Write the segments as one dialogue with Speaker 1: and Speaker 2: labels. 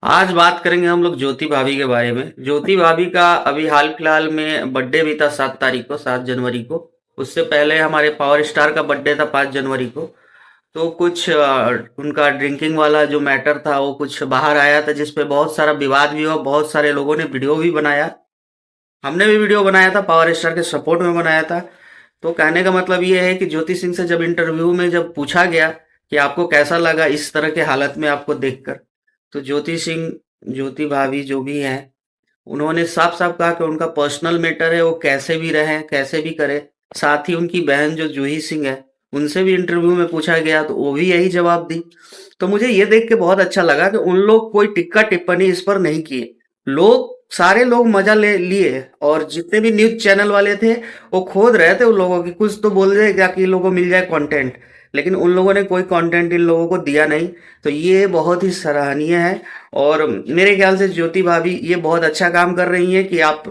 Speaker 1: आज बात करेंगे हम लोग ज्योति भाभी के बारे में। ज्योति भाभी का अभी हाल फिलहाल में बर्थडे भी था 7 तारीख को, 7 जनवरी को। उससे पहले हमारे पावर स्टार का बर्थडे था 5 जनवरी को। तो कुछ उनका ड्रिंकिंग वाला जो मैटर था वो कुछ बाहर आया था, जिसपे बहुत सारा विवाद भी हुआ, बहुत सारे लोगों ने वीडियो भी बनाया। हमने भी वीडियो बनाया था, पावर स्टार के सपोर्ट में बनाया था। तो कहने का मतलब ये है कि ज्योति सिंह से जब इंटरव्यू में जब पूछा गया कि आपको कैसा लगा इस तरह के हालत में आपको देखकर, तो ज्योति सिंह, ज्योति भाभी जो भी हैं, उन्होंने साफ साफ कहा कि उनका पर्सनल मैटर है, वो कैसे भी रहें कैसे भी करें। साथ ही उनकी बहन जो जूही सिंह है, उनसे भी इंटरव्यू में पूछा गया तो वो भी यही जवाब दी। तो मुझे ये देख के बहुत अच्छा लगा कि उन लोग कोई टिक्का टिप्पणी इस पर नहीं किए। लोग, सारे लोग मजा ले लिए, और जितने भी न्यूज चैनल वाले थे वो खोद रहे थे उन लोगों की, कुछ तो बोल रहे क्या कि इन लोगों को मिल जाए कंटेंट। लेकिन उन लोगों ने कोई कंटेंट इन लोगों को दिया नहीं। तो ये बहुत ही सराहनीय है। और मेरे ख्याल से ज्योति भाभी ये बहुत अच्छा काम कर रही है कि आप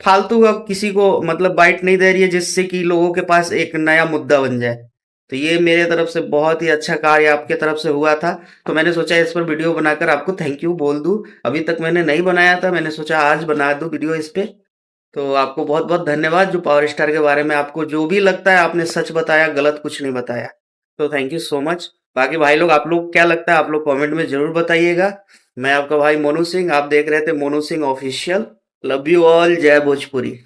Speaker 1: फालतू का किसी को मतलब बाइट नहीं दे रही है, जिससे कि लोगों के पास एक नया मुद्दा बन जाए। तो ये मेरे तरफ से बहुत ही अच्छा कार्य आपके तरफ से हुआ था। तो मैंने सोचा इस पर वीडियो बनाकर आपको थैंक यू बोल दूं। अभी तक मैंने नहीं बनाया था, मैंने सोचा आज बना दूं वीडियो इस पे। तो आपको बहुत बहुत धन्यवाद, जो पावर स्टार के बारे में आपको जो भी लगता है आपने सच बताया, गलत कुछ नहीं बताया। तो थैंक यू सो मच। बाकी भाई लोग, आप लोग क्या लगता है आप लोग कमेंट में जरूर बताइएगा। मैं आपका भाई मोनू सिंह, आप देख रहे थे Monu Singh official. Love you all, जय भोजपुरी।